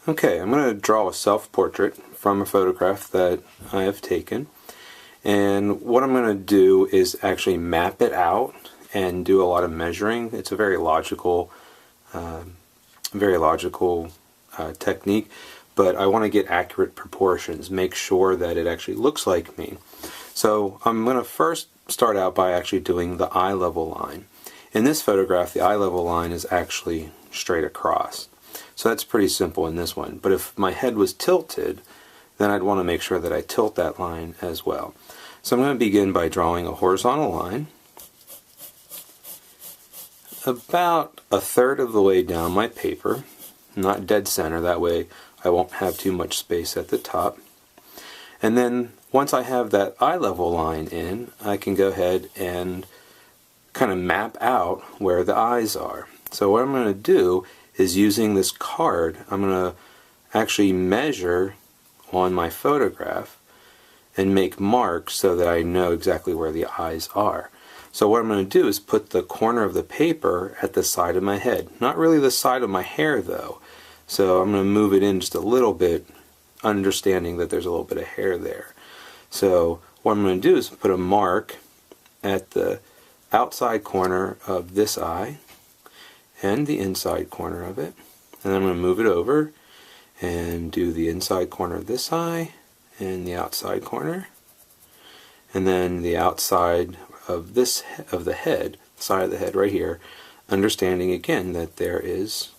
Okay, I'm going to draw a self-portrait from a photograph that I have taken. And what I'm going to do is actually map it out and do a lot of measuring. It's a very logical technique, but I want to get accurate proportions, make sure that it actually looks like me. So I'm going to first start out by actually doing the eye level line. In this photograph, the eye level line is actually straight across. So that's pretty simple in this one. But if my head was tilted, then I'd want to make sure that I tilt that line as well. So I'm going to begin by drawing a horizontal line about a third of the way down my paper, not dead center, that way I won't have too much space at the top. And then once I have that eye level line in, I can go ahead and kind of map out where the eyes are. So what I'm going to do is, using this card, I'm going to actually measure on my photograph and make marks so that I know exactly where the eyes are. So what I'm going to do is put the corner of the paper at the side of my head. Not really the side of my hair though. So I'm going to move it in just a little bit, understanding that there's a little bit of hair there. So what I'm going to do is put a mark at the outside corner of this eye and the inside corner of it. And I'm going to move it over and do the inside corner of this eye and the outside corner. And then the outside of this, of the head, side of the head right here, understanding again that there is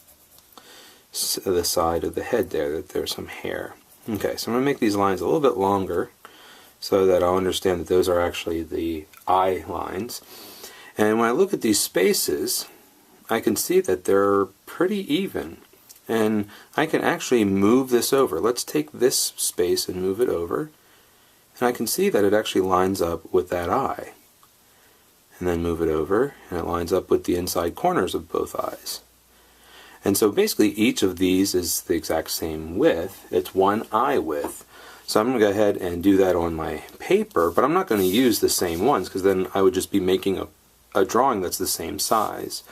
the side of the head there, that there's some hair. Okay, so I'm going to make these lines a little bit longer so that I'll understand that those are actually the eye lines. And when I look at these spaces, I can see that they're pretty even. And I can actually move this over. Let's take this space and move it over. And I can see that it actually lines up with that eye. And then move it over, and it lines up with the inside corners of both eyes. And so basically each of these is the exact same width. It's one eye width. So I'm going to go ahead and do that on my paper, but I'm not going to use the same ones because then I would just be making a drawing that's the same size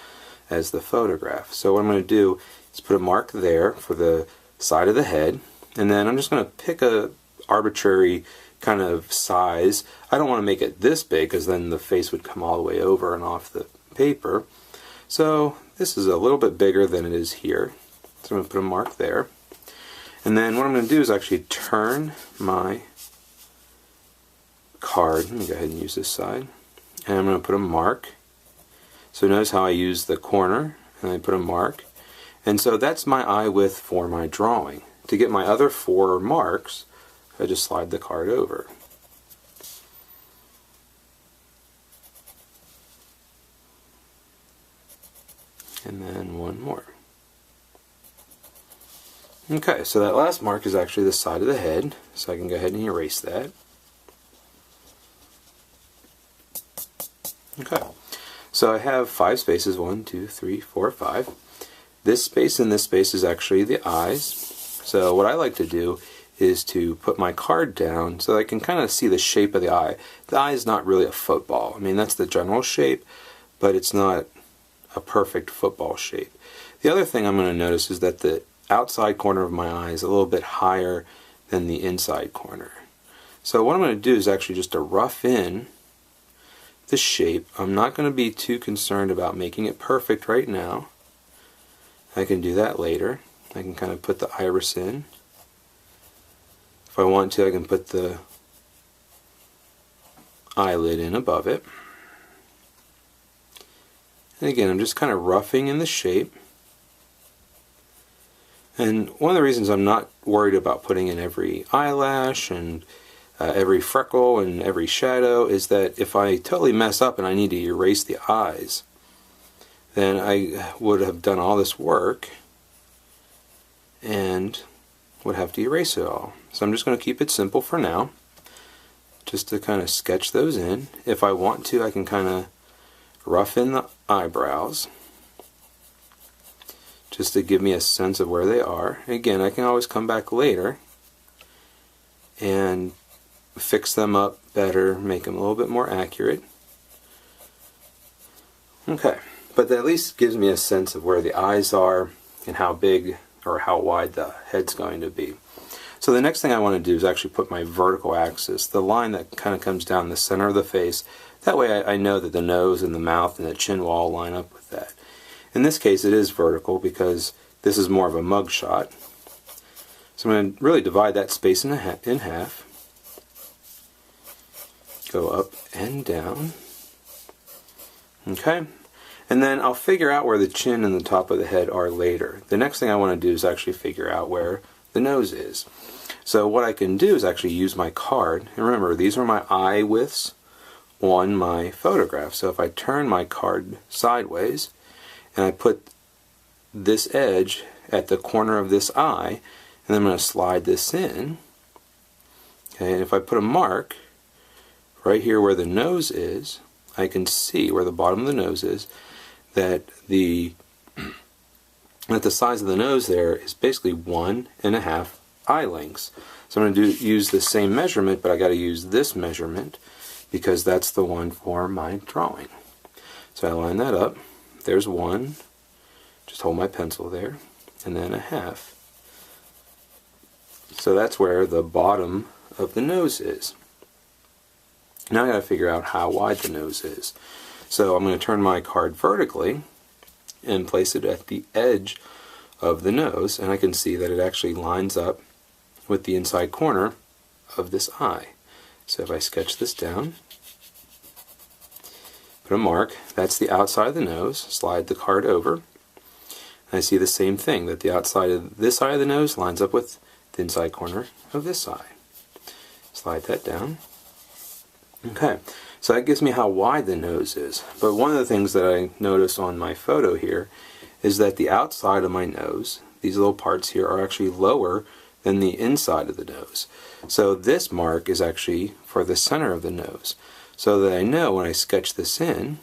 as the photograph. So what I'm going to do is put a mark there for the side of the head, and then I'm just going to pick a arbitrary kind of size. I don't want to make it this big because then the face would come all the way over and off the paper. So this is a little bit bigger than it is here. So I'm going to put a mark there. And then what I'm going to do is actually turn my card. Let me go ahead and use this side. And I'm going to put a mark. So notice how I use the corner and I put a mark. And so that's my eye width for my drawing. To get my other four marks, I just slide the card over. And then one more. Okay, so that last mark is actually the side of the head, so I can go ahead and erase that. Okay, so I have 5 spaces, 1, 2, 3, 4, 5. This space and this space is actually the eyes. So what I like to do is to put my card down so that I can kind of see the shape of the eye. The eye is not really a football. I mean, that's the general shape, but it's not a perfect football shape. The other thing I'm going to notice is that the outside corner of my eye is a little bit higher than the inside corner. So what I'm going to do is actually just to rough in the shape. I'm not going to be too concerned about making it perfect right now. I can do that later. I can kind of put the iris in. If I want to, I can put the eyelid in above it. And again, I'm just kind of roughing in the shape. And one of the reasons I'm not worried about putting in every eyelash and every freckle and every shadow is that if I totally mess up and I need to erase the eyes, then I would have done all this work and would have to erase it all. So I'm just going to keep it simple for now, just to kind of sketch those in. If I want to, I can kind of rough in the eyebrows just to give me a sense of where they are. Again, I can always come back later and fix them up better, make them a little bit more accurate. Okay, but that at least gives me a sense of where the eyes are and how big or how wide the head's going to be. So the next thing I want to do is actually put my vertical axis, the line that kind of comes down the center of the face. That way I know that the nose and the mouth and the chin will all line up with that. In this case it is vertical because this is more of a mug shot. So I'm going to really divide that space in half. Go up and down. Okay. And then I'll figure out where the chin and the top of the head are later. The next thing I want to do is actually figure out where the nose is. So what I can do is actually use my card. And remember, these are my eye widths on my photograph. So if I turn my card sideways and I put this edge at the corner of this eye, and then I'm going to slide this in. Okay, and if I put a mark right here where the nose is, I can see where the bottom of the nose is, that the size of the nose there is basically 1.5 eye lengths. So I'm going to use the same measurement, but I got to use this measurement because that's the one for my drawing. So I line that up. There's 1. Just hold my pencil there, and then 1/2. So that's where the bottom of the nose is. Now I got to figure out how wide the nose is. So I'm going to turn my card vertically and place it at the edge of the nose, and I can see that it actually lines up with the inside corner of this eye. So if I sketch this down, put a mark, that's the outside of the nose, slide the card over, and I see the same thing, that the outside of this eye of the nose lines up with the inside corner of this eye. Slide that down. Okay, so that gives me how wide the nose is. But one of the things that I notice on my photo here is that the outside of my nose, these little parts here, are actually lower than the inside of the nose. So this mark is actually for the center of the nose. So that I know when I sketch this in,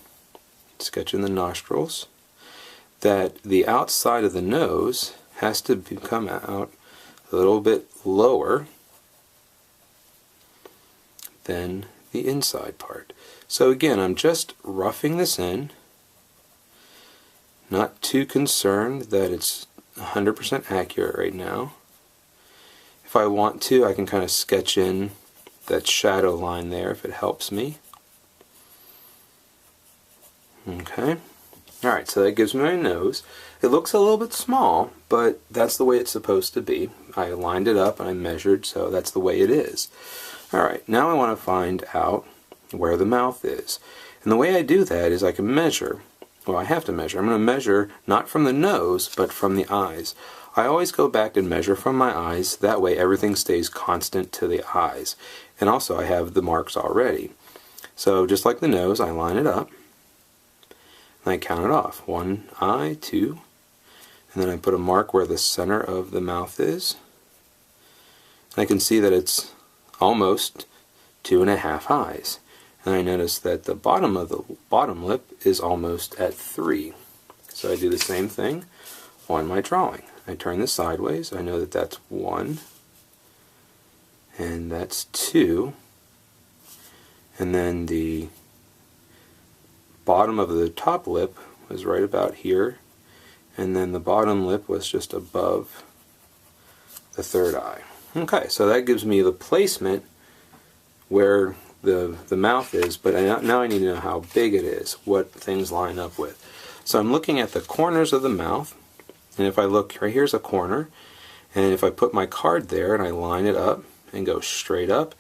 sketch in the nostrils, that the outside of the nose has to come out a little bit lower than the inside part. So again, I'm just roughing this in, not too concerned that it's 100% accurate right now. If I want to, I can kind of sketch in that shadow line there if it helps me. Okay. Alright, so that gives me my nose. It looks a little bit small, but that's the way it's supposed to be. I lined it up and I measured, so that's the way it is. Alright, now I want to find out where the mouth is. And the way I do that is I can measure. Well, I have to measure. I'm going to measure not from the nose, but from the eyes. I always go back and measure from my eyes. That way everything stays constant to the eyes. And also I have the marks already. So just like the nose, I line it up. And I count it off. 1 eye, 2. And then I put a mark where the center of the mouth is. And I can see that it's almost 2.5 eyes. And I notice that the bottom of the bottom lip is almost at 3. So I do the same thing on my drawing. I turn this sideways. I know that that's 1. And that's 2. And then the bottom of the top lip was right about here. And then the bottom lip was just above the third eye. Okay, so that gives me the placement where the mouth is, but now I need to know how big it is, what things line up with. So I'm looking at the corners of the mouth, and if I look, right here's a corner, and if I put my card there and I line it up and go straight up,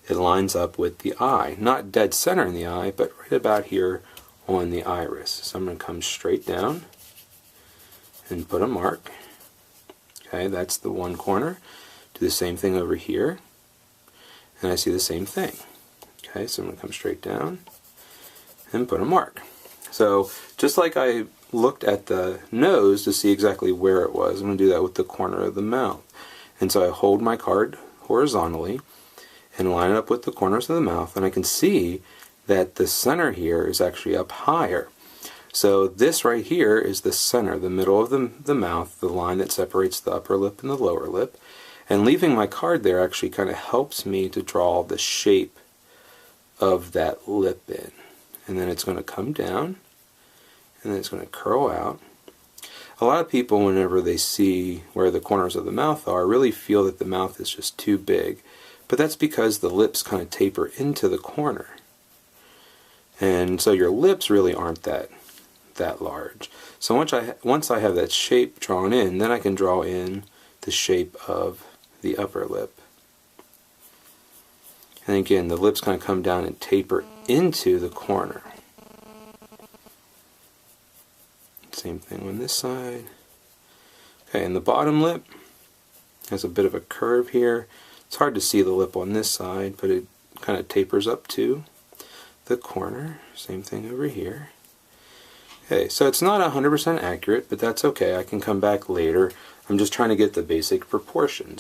it lines up with the eye. Not dead center in the eye, but right about here on the iris. So I'm going to come straight down and put a mark. Okay, that's the one corner. Do the same thing over here, and I see the same thing. Okay, so I'm going to come straight down and put a mark. So just like I looked at the nose to see exactly where it was, I'm going to do that with the corner of the mouth. And so I hold my card horizontally and line it up with the corners of the mouth, and I can see that the center here is actually up higher. So this right here is the center, the middle of the mouth, the line that separates the upper lip and the lower lip. And leaving my card there actually kind of helps me to draw the shape of that lip in. And then it's going to come down, and then it's going to curl out. A lot of people, whenever they see where the corners of the mouth are, really feel that the mouth is just too big. But that's because the lips kind of taper into the corner. And so your lips really aren't that large. So once I have that shape drawn in, then I can draw in the shape of the upper lip. And again, the lips kind of come down and taper into the corner. Same thing on this side. Okay, and the bottom lip has a bit of a curve here. It's hard to see the lip on this side, but it kind of tapers up to the corner. Same thing over here. Okay, so it's not 100% accurate, but that's okay. I can come back later. I'm just trying to get the basic proportions.